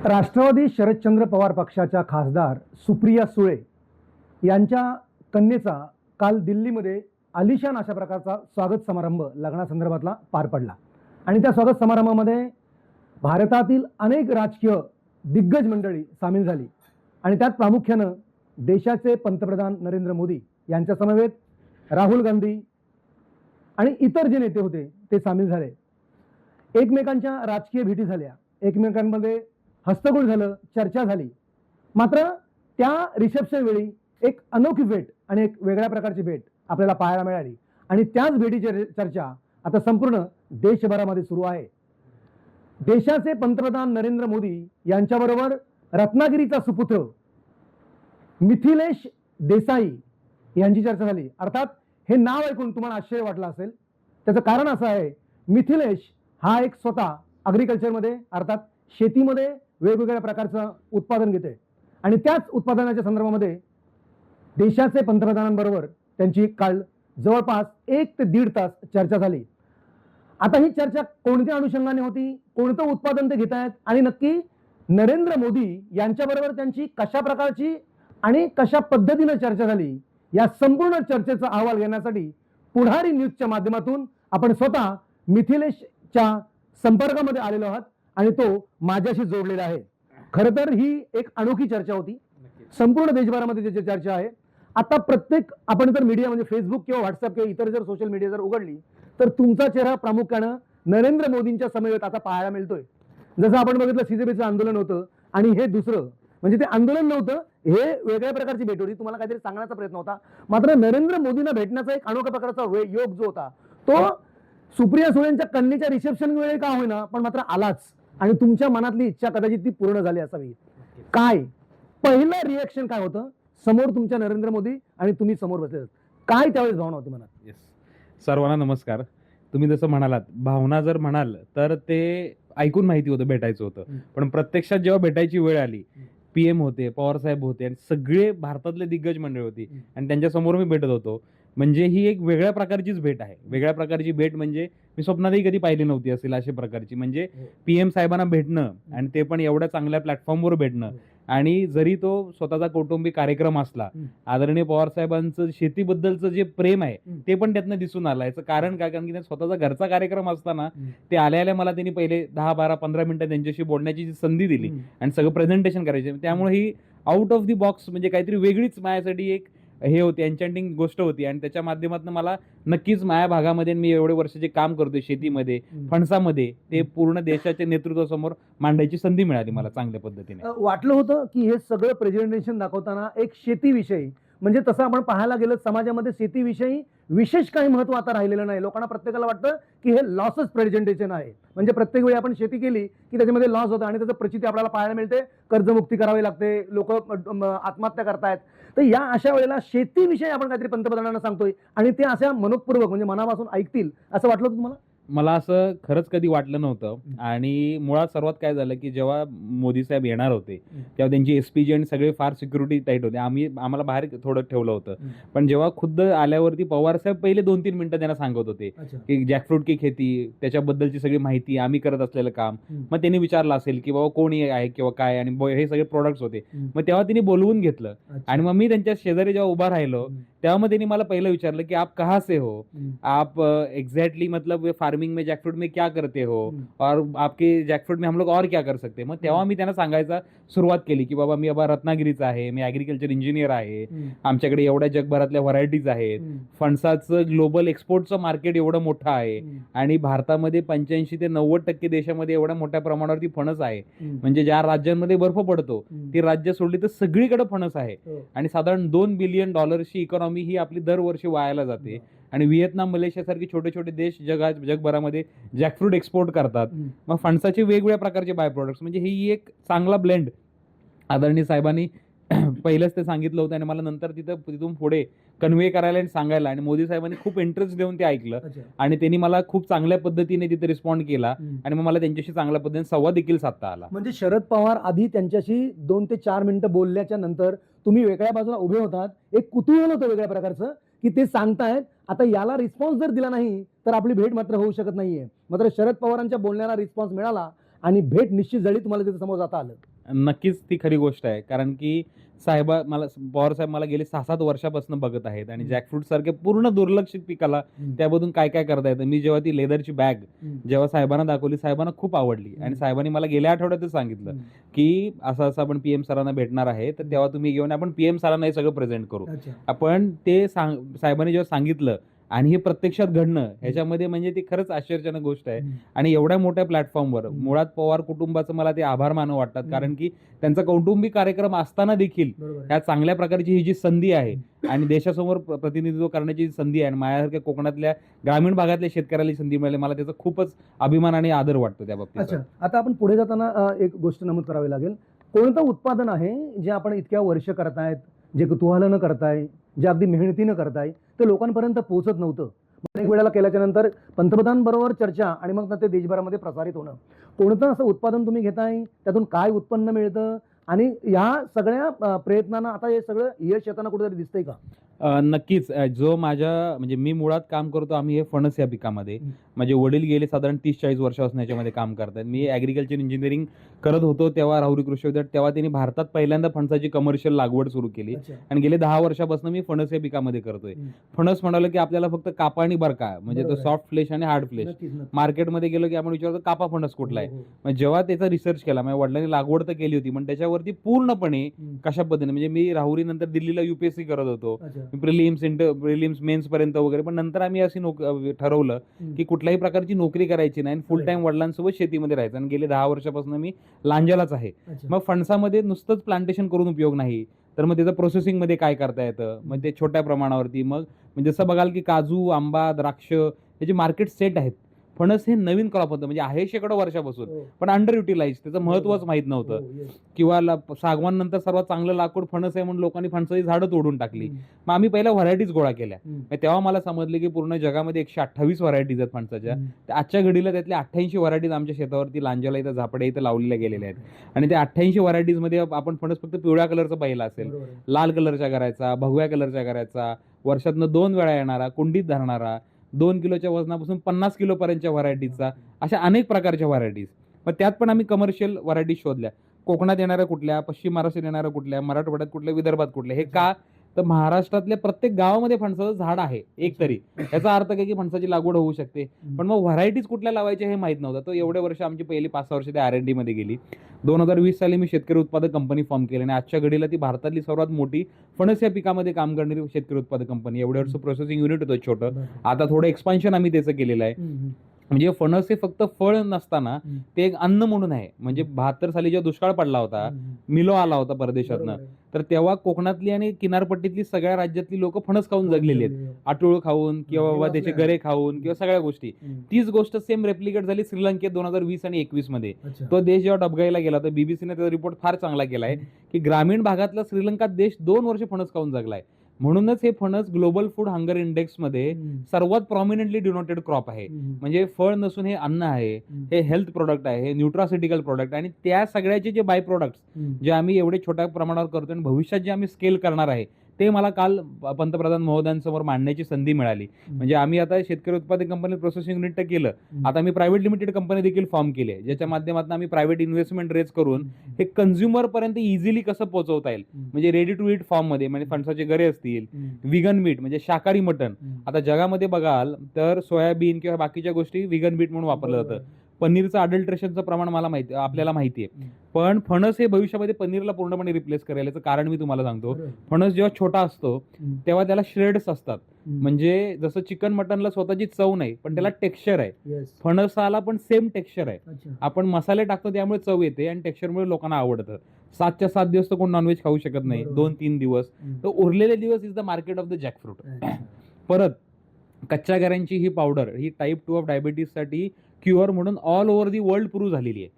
राष्ट्रवादी शरदचंद्र पवार पक्षाच्या खासदार सुप्रिया सुळे यांच्या कन्येचा काल दिल्लीमध्ये आलिशान अशा प्रकारचा स्वागत समारंभ लग्नासंदर्भातला पार पडला आणि त्या स्वागत समारंभामध्ये भारतातील अनेक राजकीय दिग्गज मंडळी सामील झाली आणि त्यात प्रामुख्यानं देशाचे पंतप्रधान नरेंद्र मोदी यांच्या समवेत राहुल गांधी आणि इतर जे नेते होते ते सामील झाले। एकमेकांच्या राजकीय भेटी झाल्या, एकमेकांमध्ये हस्तगुळ झालं, चर्चा झाली। मात्र त्या रिसेप्शन वेळी एक अनोखी भेट आणि एक वेगळ्या प्रकारची भेट आपल्याला पाहायला मिळाली आणि त्याच भेटीची चर्चा आता संपूर्ण देशभरामध्ये सुरू आहे। देशाचे पंतप्रधान नरेंद्र मोदी यांच्याबरोबर रत्नागिरीचा सुपुत्र मिथिलेश देसाई यांची चर्चा झाली। अर्थात हे नाव ऐकून तुम्हाला आश्चर्य वाटलं असेल, त्याचं कारण असं आहे, मिथिलेश हा एक स्वतः ॲग्रिकल्चरमध्ये अर्थात शेतीमध्ये वेगवेगळ्या प्रकारचं उत्पादन घेते आणि त्याच उत्पादनाच्या संदर्भामध्ये देशाचे पंतप्रधानांबरोबर त्यांची काल जवळपास 1 ते 1.5 तास चर्चा झाली। आता ही चर्चा कोणत्या अनुषंगाने होती, कोणतं उत्पादन ते घेत आहेत आणि नक्की नरेंद्र मोदी यांच्याबरोबर त्यांची कशा प्रकारची आणि कशा पद्धतीने चर्चा झाली, या संपूर्ण चर्चेचा अहवाल घेण्यासाठी पुढारी न्यूजच्या माध्यमातून आपण स्वतः मिथिलेशच्या संपर्कामध्ये आलेलो आहात आणि तो माझ्याशी जोडलेला आहे। खरं तर ही एक अनोखी चर्चा होती, संपूर्ण देशभरामध्ये त्याची चर्चा आहे। आता प्रत्येक आपण जर मीडिया म्हणजे फेसबुक किंवा व्हॉट्सअप किंवा इतर जर सोशल मीडिया जर उघडली तर तुमचा चेहरा प्रामुख्यानं नरेंद्र मोदींच्या समवेत आता पाहायला मिळतोय। जसं आपण बघितलं सीजेपीचं आंदोलन होतं आणि हे दुसरं म्हणजे ते आंदोलन नव्हतं, हे वेगळ्या प्रकारची भेट होती, तुम्हाला काहीतरी सांगण्याचा प्रयत्न होता। मात्र नरेंद्र मोदींना भेटण्याचा एक अनोख्या प्रकारचा योग जो होता तो सुप्रिया सुळेंच्या कन्येच्या रिसेप्शन वेळी का होईना पण मात्र आलाच आणि तुमच्या मनातली इच्छा कदाचित ती पूर्ण झाली असावी। काय पहिलं रिएक्शन काय होतं समोर तुमच्या नरेंद्र मोदी आणि तुम्ही समोर बसले, काय त्यावेळेस भावना होती मनात? येस, सर्वांना नमस्कार। तुम्ही जसं म्हणालात, भावना जर म्हणाल तर ते ऐकून माहिती होतं, भेटायचं होतं, पण प्रत्यक्षात जेव्हा भेटायची वेळ आली, पीएम होते, पवार साहेब होते आणि सगळे भारतातले दिग्गज मंडळी होती आणि त्यांच्या समोर मी भेटत होतो, म्हणजे ही एक वेगळ्या प्रकारचीच भेट आहे। वेगळ्या प्रकारची भेट म्हणजे मी स्वप्नातही कधी पाहिली नव्हती असेल अशा प्रकारची, म्हणजे पीएम साहेबांना भेटणं आणि ते पण एवढ्या चांगल्या प्लॅटफॉर्मवर भेटणं आणि जरी तो स्वतःचा कौटुंबिक कार्यक्रम असला, आदरणीय पवार साहेबांचं शेतीबद्दलचं जे प्रेम आहे ते पण त्यातनं दिसून आलं। याचं कारण काय, कारण की स्वतःचा घरचा कार्यक्रम असताना ते आल्या मला त्यांनी पहिले 10, 12, 15 मिनिटं त्यांच्याशी बोलण्याची जी संधी दिली आणि सगळं प्रेझेंटेशन करायचे, त्यामुळे ही आउट ऑफ दी बॉक्स म्हणजे काहीतरी वेगळीच माझ्यासाठी एक हे होती, एन्चॅन्टिंग गोष्ट होती आणि त्याच्या माध्यमातून मला नक्कीच माझ्या भागामध्ये मी एवढे वर्ष जे काम करतोय शेतीमध्ये, फणसामध्ये, ते पूर्ण देशाच्या नेतृत्वासमोर मांडायची संधी मिळाली मला चांगल्या पद्धतीने। वाटलं होतं की हे सगळं प्रेझेंटेशन दाखवताना एक शेतीविषयी म्हणजे तसं आपण पाहायला गेलं समाजामध्ये शेतीविषयी विशेष काही महत्व आता राहिलेलं नाही। लोकांना प्रत्येकाला वाटतं की हे लॉसच प्रेझेंटेशन आहे, म्हणजे प्रत्येक वेळी आपण शेती केली की त्याच्यामध्ये लॉस होतं आणि त्याचं प्रचिती आपल्याला पाहायला मिळते, कर्जमुक्ती करावी लागते, लोक आत्महत्या करतायत। तर या अशा वेळेला शेतीविषयी आपण काहीतरी पंतप्रधानांना सांगतोय आणि ते अशा मनोपूर्वक म्हणजे मनापासून ऐकतील असं वाटलं होतं तुम्हाला? मला असं खरंच कधी वाटलं नव्हतं आणि मुळात सर्वात काय झालं की जेव्हा मोदी साहेब येणार होते तेव्हा त्यांची एसपीजी आणि सगळे फार सिक्युरिटी टाईट होते, आम्हाला बाहेर थोडं ठेवलं होतं, पण जेव्हा खुद्द आल्यावरती पवार साहेब पहिले 2-3 मिनिटं त्यांना सांगत होते की जॅकफ्रूट की खेती त्याच्याबद्दलची सगळी माहिती, आम्ही करत असलेलं काम, मग त्यांनी विचारलं असेल की बाबा कोणी आहे किंवा काय आणि हे सगळे प्रोडक्ट्स होते, मग तेव्हा त्यांनी बोलवून घेतलं आणि मग मी त्यांच्या शेजारी जेव्हा उभा राहिलो तेव्हा मग त्यांनी मला पहिलं विचारलं की आप कहाँ से हो, आप एग्जैक्टली मतलब फार्मिंग में जैकफ्रूट में क्या करते हो और आपके जैकफ्रूट में हम लोग और क्या कर सकते। मग तेव्हा मी त्यांना सांगायचा सुरुवात केली की बाबा मी रत्नागिरीचा आहे, मी ॲग्रिकल्चर इंजिनियर आहे, आमच्याकडे एवढ्या जगभरातल्या व्हरायटीज आहेत, फणसाचं ग्लोबल एक्सपोर्टचं मार्केट एवढं मोठं आहे आणि भारतामध्ये 85 ते 90% देशामध्ये एवढ्या मोठ्या प्रमाणावरती फणस आहे, म्हणजे ज्या राज्यांमध्ये बर्फ पडतो ती राज्य सोडली तर सगळीकडे फणस आहे आणि साधारण $2 बिलियन इकॉनॉमी ही आपली दरवर्षी वायाला जाते आणि व्हिएतनाम, मलेशिया सारखे छोटे छोटे देश जगभरामध्ये जॅकफ्रूट एक्सपोर्ट करतात। मग फणसाचे वेगवेगळ्या प्रकारचे बाय प्रोडक्ट्स, म्हणजे ही एक चांगला ब्लेंड आदरणीय साहेबांनी पहिलेच ते सांगितलं होतं आणि मला नंतर तिथून पुढे कन्व्हे करायला आणि सांगायला आणि मोदी साहेबांनी खूप इंटरेस्ट देऊन ते ऐकलं आणि त्यांनी मला खूप चांगल्या पद्धतीने तिथे रिस्पॉन्ड केला आणि मग मला त्यांच्याशी चांगल्या पद्धतीने संवाद देखील साधता आला। म्हणजे शरद पवार आधी त्यांच्याशी 2 ते 4 मिनिटं बोलल्याच्या नंतर तुम्ही वेगळ्या बाजूला उभे होतात, एक कुतूहल होतं वेगळ्या प्रकारचं की ते सांगतायत, आता याला रिस्पॉन्स जर दिला नाही तर आपली भेट मात्र होऊ शकत नाहीये। मात्र शरद पवारांच्या बोलण्याला रिस्पॉन्स मिळाला आणि भेट निश्चित झाली, तुम्हाला तिथे समोर जाता आलं. नक्कीच ती खरी गोष्ट आहे. कारण की पवार साहेब मला गेले 6-7 वर्षापासून बघत आहेत आणि जॅकफ्रूट सारख्या पूर्ण दुर्लक्षित पिकाला त्यामधून काय-काय करता येतं. मी जेव्हा ती लेदरची बॅग जेव्हा साहेबांना दाखवली, साहेबांना खूप आवडली आणि साहेबांनी मला गेल्या आठवड्यातच सांगितलं, की असं-असं आपण पीएम सरांना भेटणार आहे, तर तेव्हा तुम्ही घेऊन आपण पीएम सरांना हे सगळं प्रेझेंट करू. अच्छा. आपण ते साहेबांनी जेव्हा सांगितलं आणि हे प्रत्यक्षात घडणं ह्याच्यामध्ये म्हणजे ती खरंच आश्चर्यजनक गोष्ट आहे. आणि एवढ्या मोठ्या प्लॅटफॉर्मवर मुळात पवार कुटुंबाचं मला ते आभार मानू वाटतात. कारण की त्यांचा कौटुंबिक कार्यक्रम असताना देखील बरोबर आहे. ह्या चांगल्या प्रकारची ही जी संधी आहे आणि देशासमोर प्रतिनिधित्व करण्याची जी संधी आहे आणि माझ्यासारख्या कोकणातल्या ग्रामीण भागातल्या शेतकऱ्याला ही संधी मिळाली, मला त्याचा खूपच अभिमान आणि आदर वाटतो त्या बाबतीत. अच्छा, आता आपण पुढे जाताना एक गोष्ट नमूद करावी लागेल. कोणतं उत्पादन आहे जे आपण इतक्या वर्ष करतायत, जे कुतूहलानं करताय, जे अगदी मेहनतीनं करताय, ते लोकांपर्यंत पोहोचत नव्हतं. मग एक वेळेला केल्याच्या नंतर पंतप्रधानांबरोबर चर्चा आणि मग ते देशभरामध्ये प्रसारित होणं. कोणतं असं उत्पादन तुम्ही घेताय, त्यातून काय उत्पन्न मिळतं आणि या सगळ्या प्रयत्नांना आता हे सगळं यश येताना कुठेतरी दिसतंय का? नक्कीच. जो म्हणजे मी मुळात काम करतो आम्ही हे फणस या पिकामध्ये. माझे वडील गेले साधारण 30-40 वर्षापासून याच्यामध्ये काम करतायत. मी ॲग्रिकल्चर इंजिनिअरिंग करत होतो तेव्हा राहुरी कृषी विद्यापीठात, तेव्हा त्यांनी भारतात पहिल्यांदा फणसाची कमर्शियल लागवड सुरू केली अच्छा. आणि गेले 10 वर्षापासून मी फणस या पिकामध्ये करतोय. फणस म्हणालं की आपल्याला फक्त कापा आणि बरका म्हणजे तो बरोबर आहे. सॉफ्ट फ्लेश आणि हार्ड फ्लेश. नक्कीच, नक्कीच. मार्केटमध्ये गेलो की आपण विचारतो कापा फणस कुठला आहे. हो, हो. मग जेव्हा त्याचा रिसर्च केला, माझ्या वडिलांनी लागवड तर केली होती, पण त्याच्यावरती पूर्णपणे कशा पद्धतीने म्हणजे मी राहुरी नंतर दिल्लीला UPSC करत होतो. अच्छा. प्रिलिम्स मेन्स पर्यंत वगैरे, पण नंतर आम्ही ठरवलं की कुठल्याही प्रकारची नोकरी करायची नाही आणि फुल टाइम वडिलांसोबत शेतीमध्ये राहायचं आणि गेले 10 वर्षापासून मी लांजालाच आहे. अच्छा. मग फणसामध्ये नुसतंच प्लांटेशन करून उपयोग नाही, तर मग त्याचं प्रोसेसिंगमध्ये काय करता येतं, मग ते छोट्या प्रमाणावरती मग म्हणजे जसं बघाल की काजू, आंबा, द्राक्ष याचे मार्केट सेट आहेत. फणस हे नवीन क्रॉप होतं म्हणजे आहे शेकडो वर्षापासून, हो. पण अंडर युटिलाइज त्याचं महत्त्वच माहीत नव्हतं. हो, yes. किंवा सागवान नंतर सर्वात चांगलं लाकूड फणस आहे म्हणून लोकांनी फणसाची झाडं तोडून टाकली. मग आम्ही पहिल्या व्हरायटीज गोळा केल्या. मग तेव्हा मला समजले की पूर्ण जगामध्ये 128 व्हरायटीज आहेत फणसाच्या. तर आजच्या घडीला त्यातल्या 88 व्हरायटीज आमच्या शेतावरती लांजाला इथं झापडे इथं लावलेल्या गेलेल्या आहेत. आणि त्या 88 व्हरायटीजमध्ये आपण फणस फक्त पिवळ्या कलरचा पाहिला असेल, बरोबर आहे. लाल कलरच्या करायचा, भगव्या कलरच्या करायचा, वर्षातनं 2 वेळा येणारा, कुंडीत धरणारा, 2 किलोच्या वजनापासून 50 किलोपर्यंतच्या व्हरायटीजचा, अशा अनेक प्रकारच्या व्हरायटीज. मग त्यात पण आम्ही कमर्शियल व्हरायटीज शोधल्या. कोकणात येणाऱ्या कुठल्या, पश्चिम महाराष्ट्रात येणाऱ्या कुठल्या, मराठवाड्यात कुठल्या, विदर्भात कुठल्या. हे का? तर महाराष्ट्रातल्या प्रत्येक गावामध्ये फणसाचं झाड आहे एक तरी. याचा अर्थ काय की फणसाची लागवड होऊ शकते. पण मग व्हरायटीज कुठल्या लावायच्या हे माहीत नव्हतं. तर एवढे वर्ष आमची पहिली 5-6 वर्ष त्या R&D मध्ये गेली. 2020 साली मी शेतकरी उत्पादक कंपनी फॉर्म केली आणि आजच्या घडीला ती भारतातली सर्वात मोठी फणस या पिकामध्ये काम करणारी शेतकरी उत्पादक कंपनी. एवढे वर्ष प्रोसेसिंग युनिट होतं छोटं. बरं. आता थोडं एक्सपान्शन आम्ही त्याचं केलेलं आहे. म्हणजे फणस हे फक्त फळ नसताना ते एक अन्न म्हणून आहे. म्हणजे 72 साली जेव्हा दुष्काळ पडला होता, मिलो आला होता परदेशातनं, बरोबर आहे. तर तेव्हा कोकणातली आणि किनारपट्टीतली सगळ्या राज्यातली लोक फणस खाऊन जगलेली आहेत. आटूळ खाऊन किंवा हे बाबा वाचलंय त्याचे मी. गरे खाऊन किंवा सगळ्या गोष्टी. तीच गोष्ट सेम रेप्लिकेट झाली श्रीलंकेत 2020 आणि 21 मध्ये. अच्छा. तो देश जेव्हा डबघाईला गेला तर बीबीसीने त्याचा रिपोर्ट फार चांगला केलाय की ग्रामीण भागातला श्रीलंका देश 2 वर्ष फणस खाऊन जगलाय. म्हणूनच हे फणस ग्लोबल फूड हंगर इंडेक्समध्ये सर्वात प्रॉमिनंटली डिनोटेड क्रॉप आहे. म्हणजे फळ नसून हे अन्न आहे, हे हेल्थ प्रोडक्ट आहे, हे न्यूट्रासिटिकल प्रोडक्ट आणि त्या सगळ्याचे जे बाय प्रोडक्ट्स जे आम्ही एवढे छोट्या प्रमाणावर करतो आणि भविष्यात जे आम्ही स्केल करणार आहे ते मला काल पंतप्रधान महोदयांसमोर मांडण्याची संधी मिळाली. म्हणजे आम्ही आता शेतकरी उत्पादक कंपनी प्रोसेसिंग युनिट तर केलं, आता आम्ही प्रायव्हेट लिमिटेड कंपनी देखील फॉर्म केली आहे, ज्याच्या माध्यमातून आम्ही प्रायव्हेट इन्व्हेस्टमेंट रेज करून हे कन्झ्युमर पर्यंत इझिली कसं पोहोचवता येईल. म्हणजे रेडी टू ईट फॉर्म मध्ये, म्हणजे फणसाचे गरे असतील, विगन मीट म्हणजे शाकाहारी मटण. आता जगामध्ये बघाल तर सोयाबीन किंवा बाकीच्या गोष्टी विगन मीट म्हणून वापरलं जातं. पनीरचं अडल्ट्रेशनचं प्रमाण आपल्याला माहिती आहे. पण फणस हे भविष्यामध्ये पनीरला पूर्णपणे रिप्लेस करेल. याचं कारण मी तुम्हाला सांगतो. फणस जेव्हा छोटा असतो तेव्हा त्याला श्रेड्स असतात. म्हणजे जसं चिकन मटनला स्वतःची चव नाही, पण त्याला टेक्स्चर आहे. फणसाला पण सेम टेक्स्चर आहे. आपण मसाले टाकतो त्यामुळे चव येते आणि टेक्स्चरमुळे लोकांना आवडतं. 7च्या 7 दिवस तर कोण नॉनव्हेज खाऊ शकत नाही, 2-3 दिवस. तर उरलेले दिवस is the market of the jackfruit. परत कच्च्या गऱ्यांची ही पावडर ही टाईप 2 ऑफ डायबिटीससाठी क्युअर म्हणून all over the world prove झालेली आहे.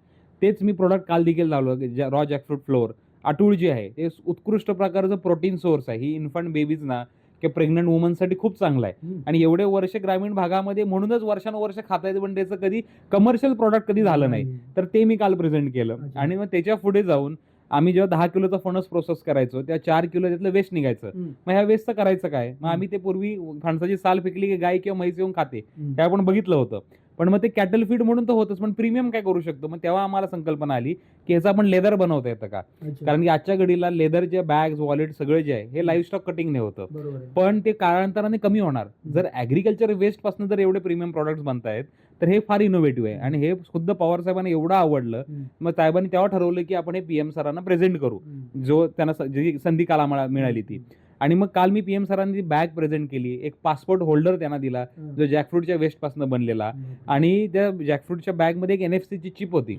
तेच मी प्रोडक्ट काल देखील लावलं. रॉ जॅकफ्रूट फ्लोअर अटूळ जे आहे ते उत्कृष्ट प्रकारचं प्रोटीन सोर्स आहे. ही इन्फंट बेबीजना किंवा प्रेग्नंट वुमनसाठी खूप चांगलं आहे. आणि एवढे वर्ष ग्रामीण भागामध्ये म्हणूनच वर्षानुवर्ष खाता येतं, पण त्याचं कधी कमर्शियल प्रॉडक्ट कधी झालं नाही. तर ते मी काल प्रेझेंट केलं. आणि मग त्याच्या पुढे जाऊन आम्ही जेव्हा 10 किलोचा फणस प्रोसेस करायचो त्या 4 किलो त्यातलं वेस्ट निघायचं. मग ह्या वेस्टचं करायचं काय? मग आम्ही ते पूर्वी फणसाची साल फेकली की गाय किंवा म्हैस येऊन खाते, हे आपण बघितलं होतं. पण मग ते कॅटल फीड म्हणून तर होतच, पण प्रीमियम काय करू शकतो. मग तेव्हा आम्हाला संकल्पना आली की ह्याचं आपण लेदर बनवता येतं का, कारण की आजच्या घडीला लेदरचे बॅग्स वॉलेट सगळं जे आहे हे लाईव्हस्टॉक कटिंगने होतं, बरोबर आहे. पण ते काळांतराने कमी होणार. जर ॲग्रिकल्चर वेस्ट पासून जर एवढे प्रीमियम प्रॉडक्ट्स बनतायत तर हे फार इनोव्हेटिव्ह आहे. आणि हे खुद्द पवार साहेबांना एवढं आवडलं, मग साहेबांनी तेव्हा ठरवलं की आपण हे पीएम सरांना प्रेझेंट करू, जो त्यांना जी संधी काल आम्हाला मिळाली ती. आणि मग काल मी पीएम सरांनी बॅग प्रेझेंट केली, एक पासपोर्ट होल्डर त्यांना दिला जो जॅकफ्रूटच्या वेस्टपासून बनलेला, आणि त्या जॅकफ्रूटच्या बॅगमध्ये एक NFC ची चिप होती.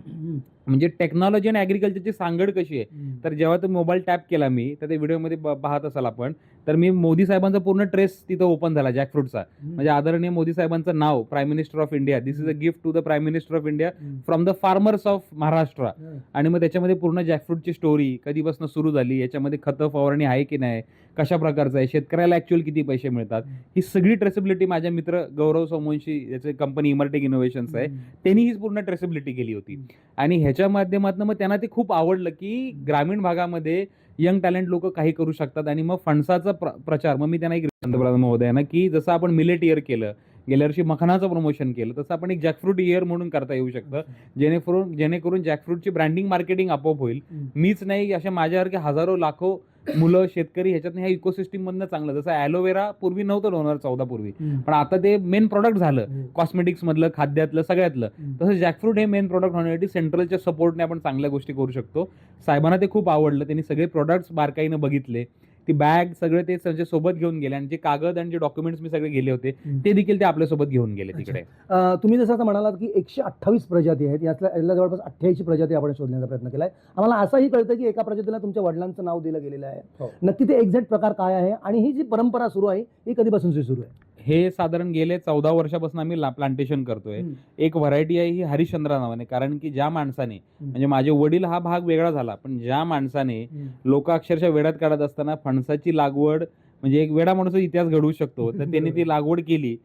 म्हणजे टेक्नॉलॉजी आणि ॲग्रिकल्चरची सांगड कशी आहे. तर जेव्हा तो मोबाईल टॅप केला मी, तर त्या व्हिडिओमध्ये पाहत असाल आपण, तर मी मोदी साहेबांचा पूर्ण ट्रेस तिथं ओपन झाला जॅकफ्रूटचा. म्हणजे आदरणीय मोदी साहेबांचं नाव, prime minister of India, this is a gift to the prime minister of India from the farmers of Maharashtra. आणि मग त्याच्यामध्ये पूर्ण जॅकफ्रूटची स्टोरी कधीपासून सुरू झाली, याच्यामध्ये खतं फवारणी आहे की नाही, कशा प्रकारचं आहे, शेतकऱ्याला ॲक्च्युअल किती पैसे मिळतात, ही सगळी ट्रेसेबिलिटी माझ्या मित्र गौरव सोमवंशी, याचे कंपनी इमरटेक इनोव्हेशन्स आहे, त्यांनी ही पूर्ण ट्रेसेबिलिटी केली होती. आणि ह्याच्या माध्यमातून मग त्यांना ते खूप आवडलं की ग्रामीण भागामध्ये यंग टॅलेंट लोक काही करू शकतात. आणि मग फणसाचा प्रचार, मग मी त्यांना एक पंतप्रधान महोदयांना की जसं आपण मिलेट इयर केलं, गेल्या वर्षी मखानाचं प्रमोशन केलं, तसं आपण एक जॅकफ्रूट इयर म्हणून करता येऊ शकतं, जेणेकरून जॅकफ्रूटची ब्रँडिंग मार्केटिंग आपोआप होईल. मीच नाही, अशा माझ्यासारखे हजारो लाखो मुलं शेतकरी ह्याच्यात ह्या इकोसिस्टीम मधनं चांगलं, जसं ॲलोवेरा पूर्वी नव्हतं 2014 पूर्वी, पण आता ते मेन प्रॉडक्ट झालं कॉस्मेटिक्स मधलं, खाद्यातलं, सगळ्यातलं. तसं जॅकफ्रूट हे मेन प्रॉडक्ट होण्यासाठी सेंट्रलच्या सपोर्टने आपण चांगल्या गोष्टी करू शकतो. साहेबांना ते खूप आवडलं, त्यांनी सगळे प्रोडक्ट्स बारकाईनं बघितले, ती बॅग सगळे ते त्यांच्या सोबत घेऊन गेले, आणि जे कागद आणि जे डॉक्युमेंट्स मी सगळे गेले होते ते देखील ते आपल्यासोबत घेऊन गेले तिकडे. तुम्ही जसं आता म्हणालात की 128 प्रजाती आहेत, यातल्या जवळपास 88 प्रजाती आपण शोधण्याचा प्रयत्न केलाय. आम्हाला असंही कळतं की एका प्रजातीला तुमच्या वडिलांचं नाव दिलं गेलेलं आहे. नक्की ते एक्झॅक्ट प्रकार काय आहे, आणि ही जी परंपरा सुरू आहे ही कधीपासूनची सुरू आहे? हे साधारण गेले 14 वर्षापासून आम्ही प्लांटेशन करतोय. एक व्हरायटी आहे ही हरिश्चंद्रा नावाने, कारण की ज्या माणसाने, म्हणजे माझे वडील हा भाग वेगळा झाला, पण ज्या माणसाने लोक अक्षरशः वेड्यात काढत असताना फणसाची लागवड, म्हणजे एक वेडा माणूस इतिहास घडवू शकतो, तर त्यांनी ती लागवड केली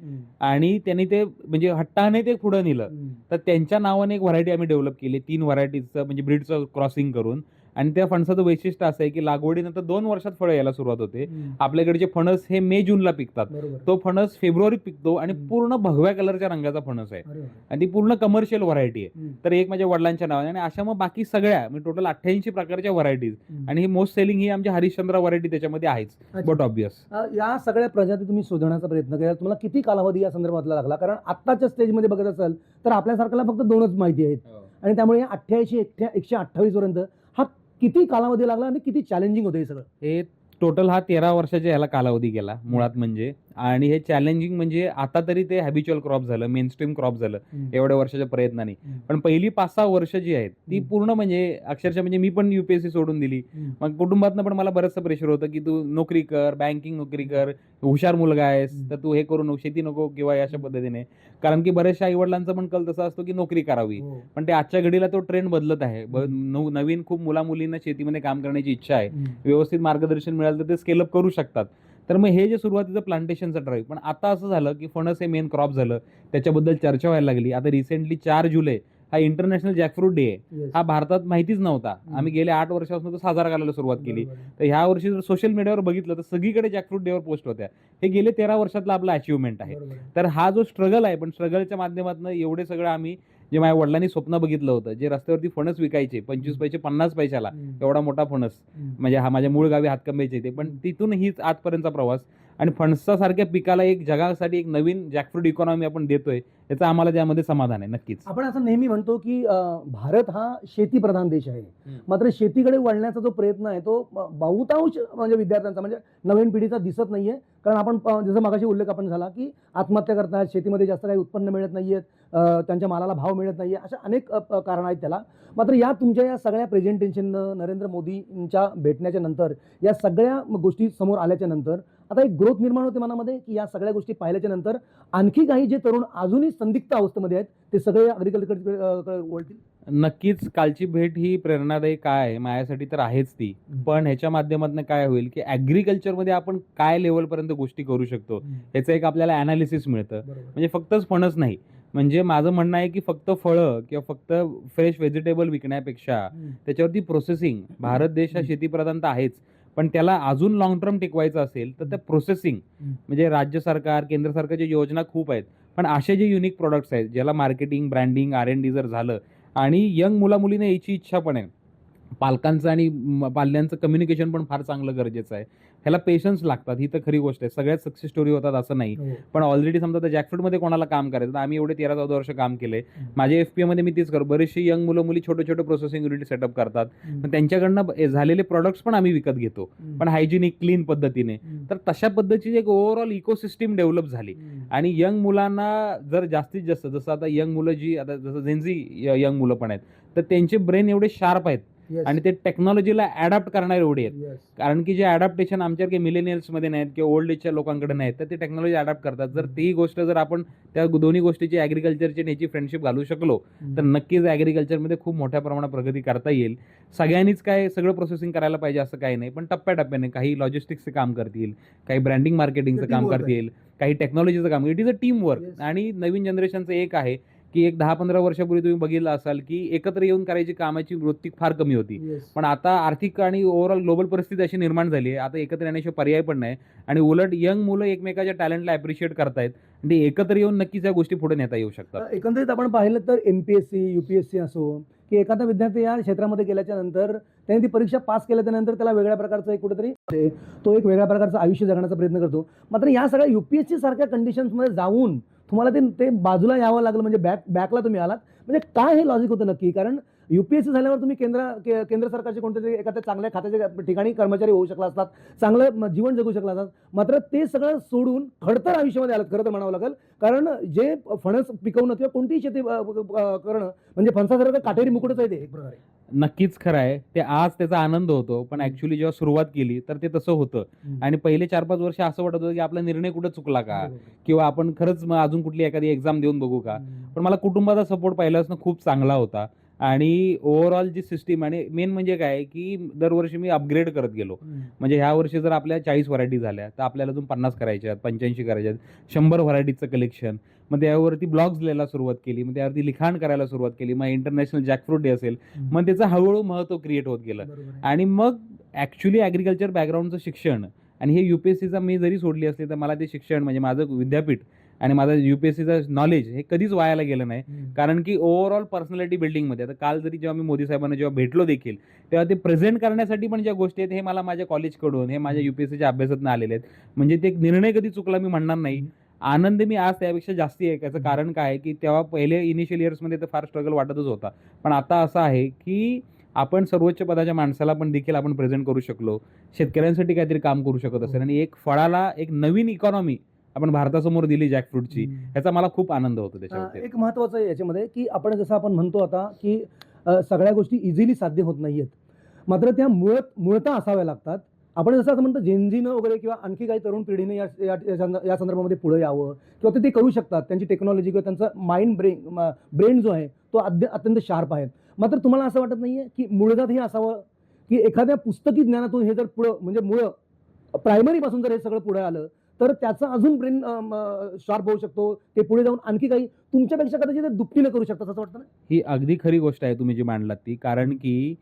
आणि त्यांनी ते म्हणजे हट्टाने ते पुढे नेलं. तर त्यांच्या नावाने एक व्हरायटी आम्ही डेव्हलप केली, 3 व्हरायटीचं म्हणजे ब्रीडचं क्रॉसिंग करून. आणि त्या फणसाचं वैशिष्ट्य असं आहे की लागवडीनंतर 2 वर्षात फळं यायला सुरुवात होते. आपल्याकडचे फणस हे मे जूनला पिकतात, तो फणस फेब्रुवारीत पिकतो आणि पूर्ण भगव्या कलरच्या रंगाचा फणस आहे, आणि ती पूर्ण कमर्शियल व्हरायटी आहे. तर एक माझ्या वडिलांच्या नावाने, आणि अशा मग बाकी सगळ्या म्हणजे टोटल 88 प्रकारच्या व्हरायटीज, आणि ही मोस्ट सेलिंग ही आमची हरिश्चंद्रा व्हरायटी त्याच्यामध्ये आहेच. बट ऑब्वियस या सगळ्या प्रजाती तुम्ही शोधण्याचा प्रयत्न केला, तुम्हाला किती कालावधी या संदर्भातला लागला? कारण आत्ताच्या स्टेजमध्ये बघत असाल तर आपल्यासारख्याला फक्त 2च माहिती आहेत, आणि त्यामुळे 88 128 पर्यंत हा किती कालावधी लागला आणि किती चॅलेंजिंग होतं हे सगळं? हे टोटल हा 13 वर्षाच्या याला कालावधी गेला मुळात म्हणजे. आणि हे चॅलेंजिंग म्हणजे आता तरी ते हॅबिच्युअल क्रॉप झालं, मेनस्ट्रीम क्रॉप झालं एवढ्या वर्षाच्या प्रयत्नाने. पण पहिली 5-6 वर्ष जी आहेत ती पूर्ण म्हणजे अक्षरशः म्हणजे मी पण UPSC सोडून दिली. मग कुटुंबातनं पण मला बरंचसं प्रेशर होतं की तू नोकरी कर, बँकिंग नोकरी कर, हुशार मुलगा आहेस तर तू हे करू नको, शेती नको किंवा अशा पद्धतीने. कारण की बऱ्याचशा आईवडिलांचा पण कल तसा असतो की नोकरी करावी. पण ते आजच्या घडीला तो ट्रेंड बदलत आहे. नवीन खूप मुलींना शेतीमध्ये काम करण्याची इच्छा आहे. व्यवस्थित मार्गदर्शन मिळालं तर ते स्केलअप करू शकतात. तर मग हे जे सुरुवातीचं प्लांटेशनचं ड्राईव्ह, पण आता असं झालं की फणस हे मेन क्रॉप झालं, त्याच्याबद्दल चर्चा व्हायला लागली. आता रिसेंटली 4 जुलै हा इंटरनॅशनल जॅकफ्रूट डे आहे. हा भारतात माहितीच नव्हता. आम्ही गेल्या 8 वर्षापासून तो साजरा करायला सुरुवात केली. तर ह्या वर्षी जर सोशल मीडियावर बघितलं तर सगळीकडे जॅकफ्रूट डेवर पोस्ट होत्या. हे गेले 13 वर्षातला आपला अचिव्हमेंट आहे. तर हा जो स्ट्रगल आहे, पण स्ट्रगलच्या माध्यमातून एवढे सगळं आम्ही, जे माझ्या वडिलांनी स्वप्न बघितलं होतं, जे रस्त्यावरती फणस विकायचे 25 पैसे 50 पैशाला, एवढा मोठा फणस, म्हणजे हा माझ्या मूळ गावी हातकंब्याचे ते, पण तिथून हीच आजपर्यंतचा प्रवास. आणि फणसासारख्या पिकाला एक जगासाठी एक नवीन जॅकफ्रूट इकॉनॉमी आपण देतोय, याचं आम्हाला त्यामध्ये समाधान आहे. नक्कीच आपण असं नेहमी म्हणतो की भारत हा शेतीप्रधान देश आहे, मात्र शेतीकडे वळण्याचा जो प्रयत्न आहे तो बहुतांश म्हणजे विद्यार्थ्यांचा, म्हणजे नवीन पिढीचा दिसत नाहीये. कारण आपण जसं मगाशी उल्लेख आपण झाला की आत्महत्या करतात, शेतीमध्ये जास्त काही उत्पन्न मिळत नाहीये, त्यांच्या मालाला भाव मिळत नाहीये, अशा अनेक कारण आहेत त्याला. मात्र या तुमच्या या सगळ्या प्रेझेंटेशननं, नरेंद्र मोदींच्या भेटण्याच्या नंतर, या सगळ्या गोष्टी समोर आल्याच्या नंतर आता एक ग्रोथ निर्माण होते मनामध्ये की या सगळ्या गोष्टी पाहिल्याच्या नंतर आणखी काही जे तरुण अजूनही संदिग्ध अवस्थेमध्ये आहेत ते सगळे अग्रिकल्चरकडे वळतील. नक्कीच कालची भेट ही प्रेरणादायी काय आहे माझ्यासाठी तर आहेच ती. पण ह्याच्या माध्यमातून काय होईल की ॲग्रिकल्चरमध्ये आपण काय लेवलपर्यंत गोष्टी करू शकतो ह्याचं एक आपल्याला ॲनालिसिस मिळतं. म्हणजे फक्तच फणस नाही, म्हणजे माझं म्हणणं आहे की फक्त फळं किंवा फक्त फ्रेश व्हेजिटेबल विकण्यापेक्षा त्याच्यावरती प्रोसेसिंग, भारत देश हा शेतीप्रधान तर आहेच, पण त्याला अजून लॉंग टर्म टिकवायचं असेल तर त्या प्रोसेसिंग, म्हणजे राज्य सरकार, केंद्र सरकारच्या योजना खूप आहेत, पण असे जे युनिक प्रोडक्ट्स आहेत ज्याला मार्केटिंग, ब्रँडिंग, R&D जर झालं आणि यंग मुला-मुलींना याची इच्छा पण आहे. पालकांचं आणि पाल्यांचं कम्युनिकेशन पण फार चांगलं गरजेचं आहे. ह्याला पेशन्स लागतात, ही तर खरी गोष्ट आहे. सगळ्याच सक्सेस स्टोरी होतात असं नाही. पण ऑलरेडी समजा आता जॅकफ्रूटमध्ये कोणाला काम करायचं, तर आम्ही एवढे 13-14 वर्ष काम केले. माझ्या FPAमध्ये मी तेच करतो. बरेचसे यंग मुलं-मुली छोटे-छोटे प्रोसेसिंग युनिट सेटअप करतात. पण त्यांच्याकडनं झालेले प्रॉडक्ट्स पण आम्ही विकत घेतो, पण हायजिनिक, क्लीन पद्धतीने. तर तशा पद्धतीची एक ओव्हरऑल इकोसिस्टम डेव्हलप झाली. आणि यंग मुलांना जर जास्तीत जास्त, जसं आता यंग मुलं जी आता जसं जेनझी यंग मुलं पण आहेत, तर त्यांचे ब्रेन एवढे शार्प आहेत आणि ते टेक्नॉलॉजीला अडॅप्ट करणारे एवढे आहेत. कारण की जे अडॅप्टेशन आमच्यासारखे मिलेनियल्समध्ये नाहीत किंवा ओल्ड एजच्या लोकांकडे नाहीत, तर ते टेक्नॉलॉजी अडॅप्ट करतात. जर ती गोष्ट जर आपण त्या दोन्ही गोष्टीची ॲग्रिकल्चरची आणि याची फ्रेंडशिप घालू शकलो, तर नक्कीच ॲग्रिकल्चरमध्ये खूप मोठ्या प्रमाणात प्रगती करता येईल. सगळ्यांनीच काय सगळं प्रोसेसिंग करायला पाहिजे असं काही नाही, पण टप्प्याटप्प्याने काही लॉजिस्टिक्सचं काम करतील, काही ब्रँडिंग मार्केटिंगचं काम करतील, काही टेक्नॉलॉजीचं काम. It is a team work. आणि नवीन जनरेशनचं एक आहे की एक 10-15 वर्षापूर्वी तुम्ही बघितलं असाल की एकत्र येऊन करायची कामाची वृत्ती फार कमी होती. पण आता आर्थिक आणि ओव्हरऑल ग्लोबल परिस्थिती अशी निर्माण झाली आहे, आता एकत्र येण्याशिवाय पर्याय पण नाही. आणि उलट यंग मुलं एकमेकाच्या टॅलेंटला ॲप्रिशिएट करतायत आणि ते एकत्र येऊन नक्कीच या गोष्टी पुढे नेता येऊ शकतात. एकंदरीत आपण पाहिलं तर MPSC, UPSC असो की एखादा विद्यार्थी या क्षेत्रामध्ये गेल्याच्या नंतर त्याने ती परीक्षा पास केल्याच्या नंतर त्याला वेगळ्या प्रकारचं एक कुठेतरी तो एक वेगळ्या प्रकारचं आयुष्य जगण्याचा प्रयत्न करतो. मात्र या सगळ्या UPSC सारख्या कंडिशन्समध्ये जाऊन तुम्हाला ते बाजूला यावं लागलं, म्हणजे बॅकला तुम्ही आलात. म्हणजे काय हे लॉजिक होतं नक्की? कारण UPSC झाल्यावर तुम्ही केंद्र सरकारचे कोणत्यातरी एखाद्या चांगल्या खात्याच्या ठिकाणी कर्मचारी होऊ शकला असतात, चांगलं जीवन जगू शकला असतात. मात्र ते सगळं सोडून खडतर आयुष्यामध्ये आलात, खरं तर म्हणावं लागेल. कारण जे फणस पिकवणं किंवा कोणतीही शेती करणं म्हणजे फणसासारखं काटेरी मुकुटच आहे ते एक प्रकारे. नक्कीच खरं आहे. ते आज त्याचा आनंद होतो. पण ॲक्च्युअली जेव्हा सुरुवात केली तर ते तसं होतं. आणि पहिले 4-5 वर्ष असं वाटत होतं की आपला निर्णय कुठं चुकला का? किंवा आपण खरंच मग अजून कुठली एखादी एक्झाम देऊन बघू का? पण मला कुटुंबाचा सपोर्ट पहिल्यापासून खूप चांगला होता. आणि ओव्हरऑल जी सिस्टीम आणि मेन म्हणजे काय की दरवर्षी मी अपग्रेड करत गेलो. म्हणजे ह्या वर्षी जर आपल्या 40 व्हरायटी झाल्या, तर आपल्याला अजून 50 करायच्या आहेत, 85 करायच्या आहेत, 100 व्हरायटीचं कलेक्शन. मग त्यावरती ब्लॉग्स लिहायला सुरुवात केली, मग त्यावरती लिखाण करायला सुरुवात केली. मग इंटरनॅशनल जॅकफ्रूट डे असेल, मग त्याचं हळूहळू महत्त्व क्रिएट होत गेलं. आणि मग ॲक्च्युअली ॲग्रिकल्चर बॅकग्राऊंडचं शिक्षण आणि हे UPSCचा मी जरी सोडली असली तर मला ते शिक्षण म्हणजे माझं विद्यापीठ आणि माझं UPSCचं नॉलेज हे कधीच वायाला गेलं नाही. कारण की ओव्हरऑल पर्सनॅलिटी बिल्डिंगमध्ये आता काल जरी जेव्हा मी मोदी साहेबांना जेव्हा भेटलो देखील, तेव्हा ते प्रेझेंट करण्यासाठी पण ज्या गोष्टी आहेत हे मला माझ्या कॉलेजकडून, हे माझ्या UPSCच्या अभ्यासातून आलेले आहेत. म्हणजे ते एक निर्णय कधी चुकला मी म्हणणार नाही. आनंद मी आज त्यापेक्षा जास्ती आहे. याचं कारण काय आहे की तेव्हा पहिले इनिशियल इयर्समध्ये तर फार स्ट्रगल वाटतच होता. पण आता असं आहे की आपण सर्वोच्च पदाच्या माणसाला पण देखील आपण प्रेझेंट करू शकलो. शेतकऱ्यांसाठी काहीतरी काम करू शकत असेल आणि एक फळाला एक नवीन इकॉनॉमी आपण भारतासमोर दिली जॅकफ्रूटची, ह्याचा मला खूप आनंद होतो त्याच्यावरती. एक महत्त्वाचं आहे याच्यामध्ये की जसं आपण म्हणतो आता की सगळ्या गोष्टी इझिली साध्य होत नाहीयेत. मात्र त्या मूळतः असाव्या लागतात. आपण जसं असं म्हणतो जेनझीनं वगैरे किंवा आणखी काही तरुण पिढीने या संदर्भामध्ये पुढे यावं किंवा ते करू शकतात. त्यांची टेक्नॉलॉजी किंवा त्यांचा ब्रेन जो आहे तो अत्यंत शार्प आहे. मात्र तुम्हाला असं वाटत नाहीये की मूळजात हे असावं की एखाद्या पुस्तकी ज्ञानातून हे जर पुढं म्हणजे प्रायमरी पासून जर हे सगळं पुढे आलं तर त्याचा अजून ब्रेन शार्प होऊ शकतो. ते पुढे जाऊन आणखी काही तुमच्यापेक्षा कदाचित ते दुपटीनं करू शकतात असं वाटतं ना? ही अगदी खरी गोष्ट आहे तुम्ही जी मांडलात ती. कारण की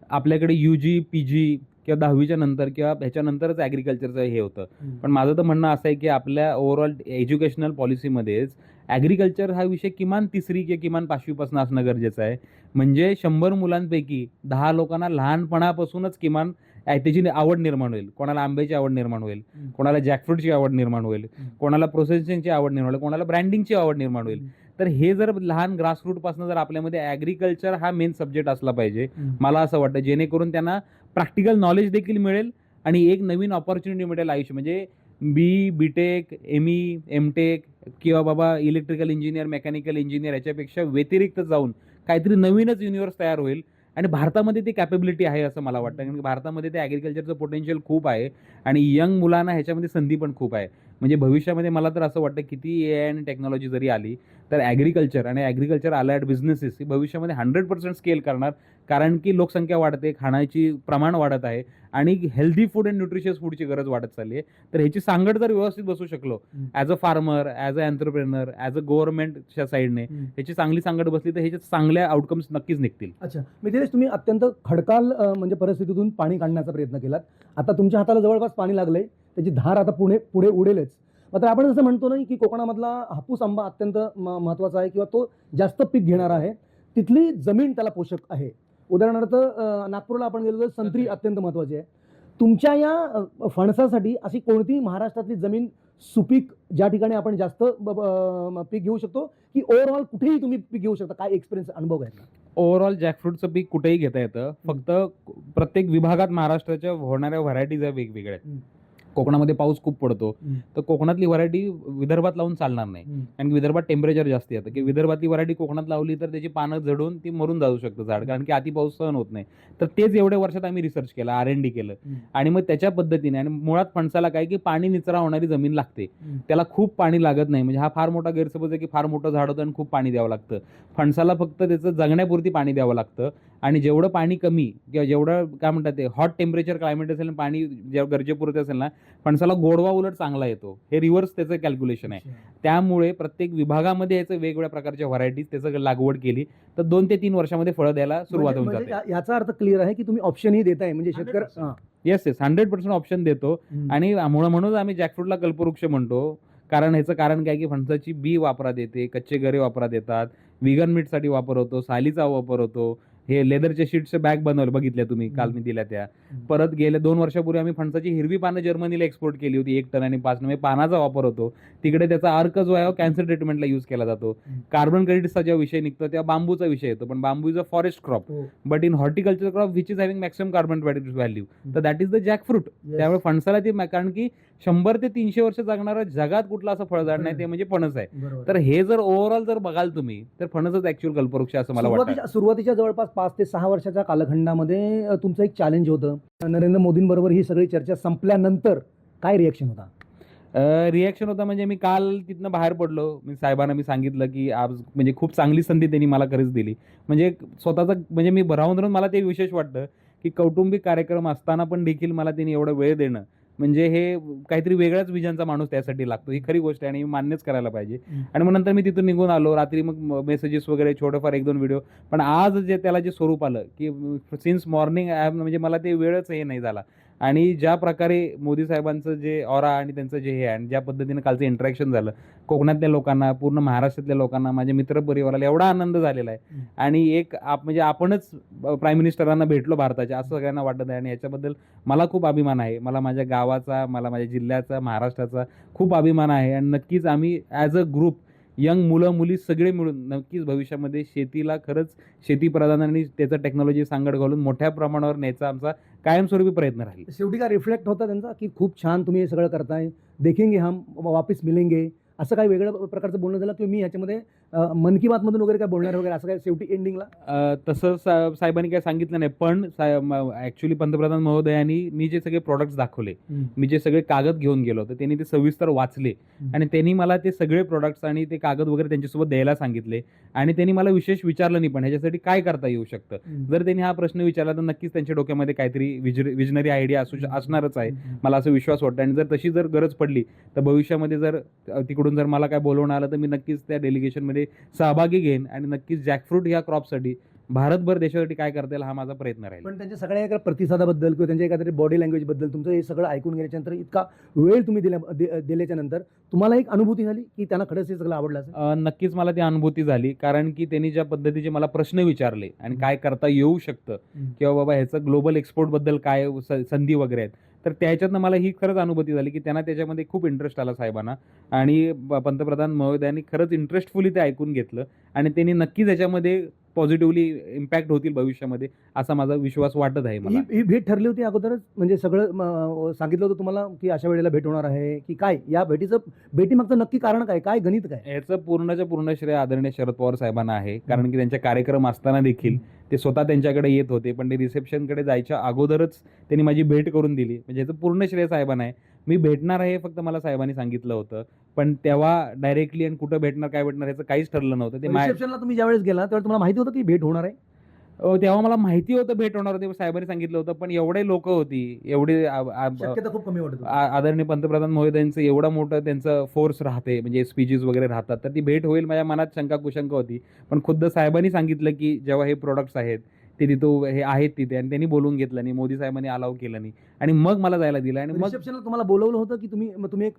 आपल्याकडे UG, PG किंवा 10वीच्या नंतर किंवा ह्याच्यानंतरच ॲग्रिकल्चरचं हे होतं. पण माझं तर म्हणणं असं आहे की आपल्या ओव्हरऑल एज्युकेशनल पॉलिसीमध्येच ॲग्रिकल्चर हा विषय किमान 3री किंवा किमान 5वीपासून असणं गरजेचं आहे. म्हणजे 100 मुलांपैकी 10 लोकांना लहानपणापासूनच किमान त्याची आवड निर्माण होईल. कोणाला आंब्याची आवड निर्माण होईल, कोणाला जॅकफ्रूटची आवड निर्माण होईल, कोणाला प्रोसेसिंगची आवड निर्माण होईल, कोणाला ब्रँडिंगची आवड निर्माण होईल. तर हे जर लहान ग्रासरूटपासून जर आपल्यामध्ये ॲग्रिकल्चर हा मेन सब्जेक्ट असला पाहिजे, मला असं वाटतं. जेणेकरून त्यांना प्रॅक्टिकल नॉलेज देखील मिळेल आणि एक नवीन अपॉर्च्युनिटी मिळेल आयुष्य. म्हणजे BTech, ME, MTech किंवा बाबा इलेक्ट्रिकल इंजिनियर, मेकॅनिकल इंजिनियर याच्यापेक्षा व्यतिरिक्त जाऊन काहीतरी नवीनच युनिव्हर्स तयार होईल. आणि भारतामध्ये ती कॅपेबिलिटी आहे असं मला वाटतं. कारण की भारतामध्ये ते ॲग्रिकल्चरचं पोटेन्शियल खूप आहे आणि यंग मुलांना ह्याच्यामध्ये संधी पण खूप आहे. म्हणजे भविष्यामध्ये मला तर असं वाटतं किती AI आणि टेक्नॉलॉजी जरी आली तर ॲग्रिकल्चर आणि ॲग्रिकल्चर अलाइड बिझनेसेस ही भविष्यामध्ये 100% स्केल करणार. कारण की लोकसंख्या वाढते, खाण्याची प्रमाण वाढत आहे आणि हेल्दी फूड अँड न्यूट्रिशियस फूडची गरज वाढत चालली आहे. तर ह्याची सांगड जर व्यवस्थित बसू शकलो as a farmer, as a entrepreneur, as a गव्हर्नमेंटच्या साईडने ह्याची चांगली सांगड बसली तर ह्याच्यात चांगल्या आउटकम्स नक्कीच निघतील. अच्छा, मिथिलेश, तुम्ही अत्यंत खडकाल म्हणजे परिस्थितीतून पाणी काढण्याचा प्रयत्न केलात. आता तुमच्या हाताला जवळपास पाणी लागलंय, त्याची धार आता पुढे उडेलच. मात्र आपण जसं म्हणतो ना की कोकणामधला हापूस आंबा अत्यंत महत्त्वाचा आहे किंवा तो जास्त पीक घेणारा आहे, तिथली जमीन त्याला पोषक आहे. उदाहरणार्थ नागपूरला आपण गेलो तर संत्री अत्यंत महत्त्वाची आहे. तुमच्या या फणसासाठी अशी कोणती महाराष्ट्रातली जमीन सुपीक ज्या ठिकाणी आपण जास्त पीक घेऊ शकतो, की ओव्हरऑल कुठेही तुम्ही पीक घेऊ शकता? काय एक्सपिरियन्स अनुभव घ्यायचा? ओव्हरऑल जॅकफ्रूटचं पीक कुठेही घेता येतं. फक्त प्रत्येक विभागात महाराष्ट्राच्या होणाऱ्या व्हरायटीज आहे वेगवेगळ्या आहेत. कोकणामध्ये पाऊस खूप पडतो, तर कोकणातली व्हरायटी विदर्भात लावून चालणार नाही. कारण की विदर्भात टेम्परेचर जास्त येतं, की विदर्भातली व्हरायटी कोकणात लावली तर त्याची पानं झडून ती मरून जाऊ शकतं झाड, कारण की अति पाऊस सहन होत नाही. तर तेच एवढ्या वर्षात आम्ही रिसर्च केला, R&D केलं आणि मग त्याच्या पद्धतीने. आणि मुळात फणसाला काय की पाणी निचरा होणारी जमीन लागते, त्याला खूप पाणी लागत नाही. म्हणजे हा फार मोठा गैरसमज आहे की फार मोठं झाड होतं आणि खूप पाणी द्यावं लागतं. फणसाला फक्त त्याचं जगण्यापुरती पाणी द्यावं लागतं. आणि जेवढं पाणी कमी किंवा जेवढं काय म्हणतात ते हॉट टेम्परेचर क्लायमेट असेल, पाणी जेव्हा गरजेपुरतं असेल ना, फणसाला गोडवा उलट चांगला येतो. हे रिव्हर्स त्याचं कॅल्क्युलेशन आहे. त्यामुळे प्रत्येक विभागामध्ये याचं वेगवेगळ्या प्रकारच्या व्हरायटीज त्याचं लागवड केली तर 2 ते 3 वर्षामध्ये फळं द्यायला सुरुवात होऊन जाते. याचा अर्थ क्लिअर आहे की तुम्ही ऑप्शनही देताय, म्हणजे शेतकरी. येस 100% ऑप्शन देतो. आणि म्हणून आम्ही जॅकफ्रूटला कल्पवृक्ष म्हणतो. कारण ह्याचं कारण काय की फणसाची बी वापरात येते, कच्चे गरे वापरात येतात, व्हिगन मीटसाठी वापर होतो, सालीचा वापर होतो. हे लेदरच्या शीटचे बॅग बनवलं बघितल्या तुम्ही, काल मी दिल्या त्या. परत गेल्या 2 वर्षापूर्वी आम्ही फणसाची हिरवी पानं जर्मनीला एक्सपोर्ट केली होती 1 टन आणि 5 टन. पानाचा वापर होतो तिकडे. त्याचा अर्क जो आहे कॅन्सर ट्रीटमेंटला यूज केला जातो. कार्बन क्रेडिट्सचा जेव्हा विषय निघतो तेव्हा बांबूचा विषय येतो, पण bamboo is a forest crop, but in horticulture crop which is having maximum carbon credits value, तर दॅट इज द जॅकफ्रूट. त्यामुळे फणसाला ती, कारण की 100 ते 300 वर्ष जगणारं जगात कुठलं असं फळझाड नाही ते म्हणजे फणस आहे. तर हे जर ओव्हरऑल जर बघाल तुम्ही तर फणसच ऍक्च्युअल कल्पवृक्ष असं मला वाटतं. सुरुवातीच्या जवळपास 5 ते 6 वर्षाच्या कालखंडामध्ये तुमचं एक चॅलेंज होतं. नरेंद्र मोदींबरोबर ही सगळी चर्चा संपल्यानंतर काय रिएक्शन होता? रिॲक्शन होता म्हणजे मी काल तिथनं बाहेर पडलो. साहेबांना मी सांगितलं की आज म्हणजे खूप चांगली संधी त्यांनी मला खरंच दिली. म्हणजे स्वतःचा म्हणजे मी राहून मला ते विशेष वाटतं की कौटुंबिक कार्यक्रम असताना पण देखील मला त्यांनी एवढा वेळ देणं, म्हणजे हे काहीतरी वेगळ्याच विजनचा माणूस त्यासाठी लागतो. ही खरी गोष्ट आहे आणि मान्यच करायला पाहिजे. आणि मग नंतर मी तिथून निघून आलो. रात्री मग मेसेजेस वगैरे छोटेफार 1-2 व्हिडिओ. पण आज जे त्याला जे स्वरूप आलं की सिन्स मॉर्निंग म्हणजे मला ते वेळच हे नाही झाला. आणि ज्या प्रकारे मोदी साहेबांचं जे ऑरा आणि त्यांचं जे हे आहे आणि ज्या पद्धतीनं कालचं इंटरॅक्शन झालं कोकणातल्या लोकांना, पूर्ण महाराष्ट्रातल्या लोकांना, माझ्या मित्रपरिवाराला एवढा आनंद झालेला आहे. आणि एक म्हणजे आपणच प्राईम मिनिस्टरांना भेटलो भारताच्या असं सगळ्यांना वाटत आहे. आणि याच्याबद्दल मला खूप अभिमान आहे. मला माझ्या गावाचा, मला माझ्या जिल्ह्याचा, महाराष्ट्राचा खूप अभिमान आहे. आणि नक्कीच आम्ही ॲज अ ग्रुप यंग मुलं मुली सगळे मिळून नक्कीच भविष्यामध्ये शेतीला खरंच शेतीप्रधान आणि त्याचं टेक्नॉलॉजी सांगड घालून मोठ्या प्रमाणावर न्यायचा आमचा कायमस्वरूपी प्रयत्न राहील. शेवटी काय रिफ्लेक्ट होता त्यांचा की खूप छान तुम्ही हे सगळं करताय, देखेंगे हम वापिस मिलेंगे, असं काही वेगळं प्रकारचं बोलणं झालं किंवा मी ह्याच्यामध्ये मन की बात मधून वगैरे काय बोलणार वगैरे असं काय शेवटी एंडिंगला? तसं साहेबांनी काय सांगितलं नाही. पण ॲक्च्युली पंतप्रधान महोदयांनी मी जे सगळे प्रॉडक्ट्स दाखवले, मी जे सगळे कागद घेऊन गेलो तर त्यांनी ते सविस्तर वाचले आणि त्यांनी मला ते सगळे प्रॉडक्ट्स आणि ते कागद वगैरे त्यांच्यासोबत द्यायला सांगितले. आणि त्यांनी मला विशेष विचारलं नाही पण ह्याच्यासाठी काय करता येऊ शकतं. जर त्यांनी हा प्रश्न विचारला तर नक्कीच त्यांच्या डोक्यामध्ये काहीतरी विजनरी आयडिया असणारच आहे, मला असं विश्वास वाटतो. आणि जर तशी जर गरज पडली तर भविष्यामध्ये जर तिकडून जर मला काय बोलवणं आलं तर मी नक्कीच त्या डेलिगेशनमध्ये सहभागी घेईन आणि नक्कीच जॅकफ्रूट या क्रॉपसाठी भारतभर देशासाठी काय करता येईल हा माझा प्रयत्न राहील. पण त्यांच्या सगळ्या एका प्रतिसादाबद्दल किंवा त्यांच्या एखाद्या बॉडी लँग्वेजबद्दल तुमचं हे सगळं ऐकून गेल्याच्या नंतर इतका वेळ तुम्ही दिल्याच्या नंतर तुम्हाला एक अनुभूती झाली की त्यांना खरंच हे सगळं आवडलं असेल? नक्कीच मला ती अनुभूती झाली. कारण की त्यांनी ज्या पद्धतीचे मला प्रश्न विचारले आणि काय करता येऊ शकतं किंवा बाबा ह्याचं ग्लोबल एक्सपोर्टबद्दल काय संधी वगैरे आहेत, तर त्याच्यातनं मला ही खरंच अनुभूती झाली की त्यांना त्याच्यामध्ये खूप इंटरेस्ट आला साहेबांना. आणि पंतप्रधान महोदयांनी खरंच इंटरेस्टफुली ते ऐकून घेतलं आणि त्यांनी नक्कीच याच्यामध्ये पॉझिटिव्हली इम्पॅक्ट होतील भविष्यामध्ये असा माझा विश्वास वाटत आहे मला. ही भेट ठरली होती अगोदरच, म्हणजे सगळं सांगितलं होतं तुम्हाला की अशा वेळेला भेट होणार आहे की काय? या भेटीमागचं नक्की कारण काय, काय गणित काय? याचं पूर्णच्या पूर्ण श्रेय आदरणीय शरद पवार साहेबांना आहे. कारण की त्यांच्या कार्यक्रम असताना देखील ते स्वतः त्यांच्याकडे येत होते, पण ते रिसेप्शनकडे जायच्या अगोदरच त्यांनी माझी भेट करून दिली. म्हणजे याचं पूर्ण श्रेय साहेबांना आहे. मी भेटणार आहे फक्त मला साहेबांनी सांगितलं होतं, पण तेव्हा डायरेक्टली आणि कुठं भेटणार काय भेटणार याचं काहीच ठरलं नव्हतं. ते रिसेप्शनला तुम्ही ज्यावेळेस गेला तेव्हा तुम्हाला माहिती होतं की भेट होणार आहे? तेव्हा मला माहिती होतं भेट होणार होती, साहेबांनी सांगितलं होतं. पण एवढे लोक होती, एवढे शक्यता खूप कमी वाटत होती. आदरणीय पंतप्रधान महोदयांचं एवढं मोठं त्यांचं फोर्स राहते, म्हणजे स्पीचेस वगैरे राहतात, तर ती भेट होईल माझ्या मनात शंका कुशंका होती. पण खुद्द साहेबांनी सांगितलं की जेव्हा हे प्रोडक्ट्स आहेत ते तिथं हे आहेत तिथे आणि त्यांनी बोलवून घेतलं नाही, मोदी साहेबांनी अलाव केलं नाही आणि मग मला जायला दिलं आणि मग रिसेप्शनला तुम्हाला बोलवलं होतं की तुम्ही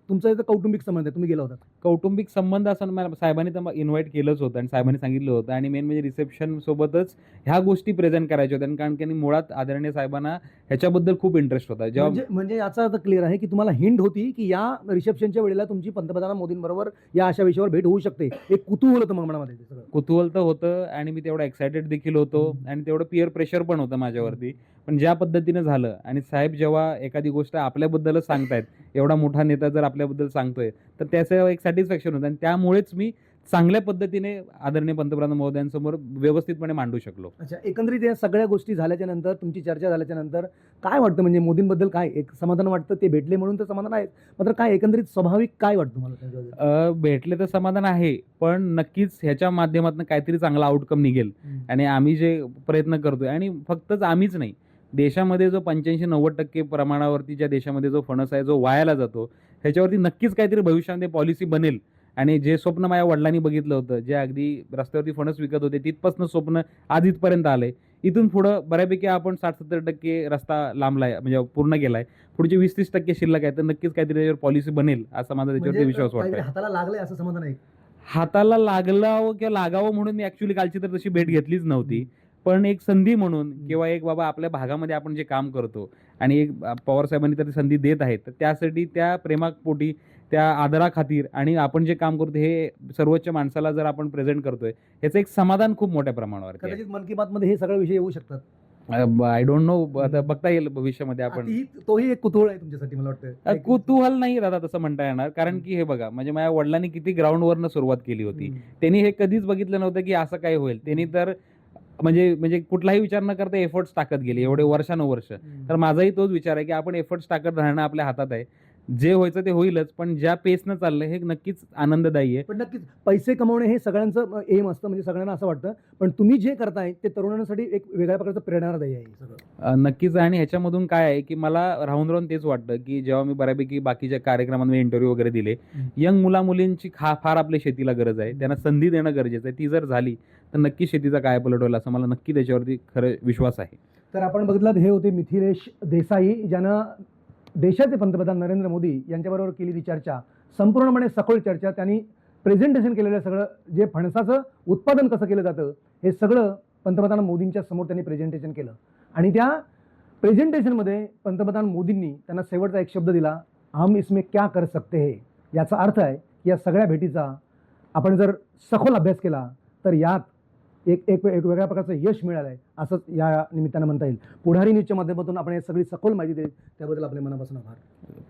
तुमचा इथं कौटुंबिक संबंध आहे, तुम्ही गेला होता? कौटुंबिक संबंध असं मला साहेबांनी तर इन्व्हाइट केलंच होतं आणि साहेबांनी सांगितलं होतं आणि मेन म्हणजे रिसेप्शन सोबतच ह्या गोष्टी प्रेझेंट करायच्या होत्या कारण की मुळात आदरणीय साहेबांना ह्याच्याबद्दल खूप इंटरेस्ट होता. म्हणजे याचा अर्थ क्लिअर आहे की तुम्हाला हिंट होती की या रिसेप्शनच्या वेळेला तुमची पंतप्रधान मोदींबरोबर या अशा विषयावर भेट होऊ शकते, एक कुतूहल होतं मग मनामध्ये ते सगळं. कुतूहल तर होतं आणि मी तेवढा एक्सायटेड देखील होतो आणि तेवढं पिअर प्रेशर पण होतं माझ्यावरती. पण ज्या पद्धतीनं झालं आणि साहेब जेव्हा एखादी गोष्ट आपल्याबद्दलच सांगतायत, एवढा मोठा नेता जर आपल्याबद्दल सांगतोय, तर त्याचं एक सॅटिस्फॅक्शन होतं आणि त्यामुळेच मी चांगल्या पद्धतीने आदरणीय पंतप्रधान महोदयांसमोर व्यवस्थितपणे मांडू शकलो. अच्छा, एकंदरीत या सगळ्या गोष्टी झाल्याच्या नंतर, तुमची चर्चा झाल्याच्या नंतर काय वाटतं, म्हणजे मोदींबद्दल काय एक समाधान वाटतं? ते भेटले म्हणून तर समाधान आहे, मात्र काय एकंदरीत स्वाभाविक काय वाटतं तुम्हाला त्यांच्याबद्दल? भेटले तर समाधान आहे, पण नक्कीच ह्याच्या माध्यमातून काहीतरी चांगला आउटकम निघेल आणि आम्ही जे प्रयत्न करतोय आणि फक्तच आम्हीच नाही, देशामध्ये जो 85-90% प्रमाणावरती ज्या देशामध्ये जो फणस आहे, जो वायाला जातो, ह्याच्यावरती नक्कीच काहीतरी भविष्यामध्ये पॉलिसी बनेल आणि जे स्वप्न माझ्या वडिलांनी बघितलं होतं, जे अगदी रस्त्यावरती फणस विकत होते, तिथपासून स्वप्न आज इथपर्यंत आलंय. इथून पुढं बऱ्यापैकी आपण 60-70% रस्ता लांबलाय, म्हणजे पूर्ण केलाय. पुढचे 20-30% शिल्लक आहे, तर नक्कीच काहीतरी त्याच्यावर पॉलिसी बनेल, असा माझा त्याच्यावरती विश्वास काहीतरी वाटतोय. हाताला लागलंय असं समाधान आहे? हाताला लागलावं किंवा लागावं म्हणून मी ॲक्चुअली कालची तर तशी भेट घेतलीच नव्हती. पण एक संधी म्हणून किंवा एक बाबा आपल्या भागामध्ये आपण जे काम करतो आणि एक पवार साहेबांनी तर ती संधी देत आहेत. तर त्यासाठी त्या प्रेमापोटी, त्या आदराखातीर आणि आपण जे काम करतो हे सर्वोच्च माणसाला जर आपण प्रेझेंट करतोय, ह्याचं एक समाधान खूप मोठ्या प्रमाणावरती आहे. कदाचित मन की बातमध्ये हे सगळे विषय येऊ शकतात. आय डोंट नो, आता बघता येईल भविष्यामध्ये आपण. तोही एक कुतूहल आहे तुमच्यासाठी, मला वाटतं. कुतूहल नाही दादा तसं म्हणता येणार, कारण की हे बघा, म्हणजे माझ्या वडिलांनी किती ग्राउंडवरनं सुरुवात केली होती. त्यांनी हे कधीच बघितलं नव्हतं की असं काय होईल. त्यांनी तर म्हणजे म्हणजे कुठलाही विचार न करता एफर्ट्स टाकत गेले एवढे वर्षानुवर्ष. तर माझाही तोच विचार आहे की आपण एफर्ट्स टाकत राहणं आपल्या हातात आहे. जे व्हायचं ते होईलच, पण ज्या पेसनं चाललंय हे नक्कीच आनंददायी आहे. पण नक्कीच पैसे कमवणे हे सगळ्यांचं एम असतं, म्हणजे सगळ्यांना असं वाटतं. पण तुम्ही जे करताय ते तरुणांसाठी एक वेगळ्या प्रकारचं प्रेरणादायी आहे सगळं. नक्कीच आणि ह्याच्यामधून काय आहे की मला राहून तेच वाटतं की जेव्हा मी बऱ्यापैकी बाकीच्या कार्यक्रमांमध्ये इंटरव्ह्यू वगैरे दिले, यंग मुला-मुलींची फार आपल्या शेतीला गरज आहे. त्यांना संधी देणं गरजेचं आहे. ती जर झाली तर नक्की शेतीचा कायापालट होईल, असं मला नक्की त्याच्यावरती खरं विश्वास आहे. तर आपण बघितलं, हे होते मिथिलेश देसाई, ज्यानं देशाचे पंतप्रधान नरेंद्र मोदी यांच्याबरोबर केलेली चर्चा, संपूर्णपणे सखोल चर्चा. त्यांनी प्रेझेंटेशन केलेलं सगळं, जे फणसाचं उत्पादन कसं केलं जातं हे सगळं पंतप्रधान मोदींच्या समोर त्यांनी प्रेझेंटेशन केलं. आणि त्या प्रेझेंटेशनमध्ये पंतप्रधान मोदींनी त्यांना शेवटचा एक शब्द दिला, हम इसमें क्या कर सकते है. याचा अर्थ आहे की या सगळ्या भेटीचा आपण जर सखोल अभ्यास केला तर यात एक वेगळ्या प्रकारचं यश मिळालं आहे, असंच या निमित्तानं म्हणता येईल. पुढारी न्यूजच्या माध्यमातून आपण सगळी सखोल माहिती दिली, त्याबद्दल आपले मनापासून आभार.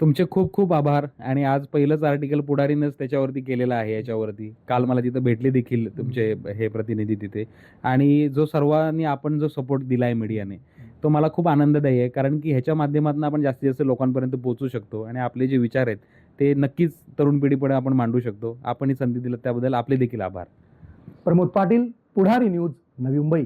तुमचे खूप खूप आभार. आणि आज पहिलंच आर्टिकल पुढारीनंच त्याच्यावरती केलेलं आहे याच्यावरती. काल मला तिथं भेटले देखील तुमचे हे प्रतिनिधी तिथे, आणि जो सर्वांनी आपण जो सपोर्ट दिला आहे मीडियाने, तो मला खूप आनंददायी आहे, कारण की ह्याच्या माध्यमातून आपण जास्तीत जास्त लोकांपर्यंत पोहोचू शकतो आणि आपले जे विचार आहेत ते नक्कीच तरुण पिढीपुढे आपण मांडू शकतो. आपण ही संधी दिली त्याबद्दल आपले देखील आभार. प्रमोद पाटील, पुढारी न्यूज, नवी मुंबई.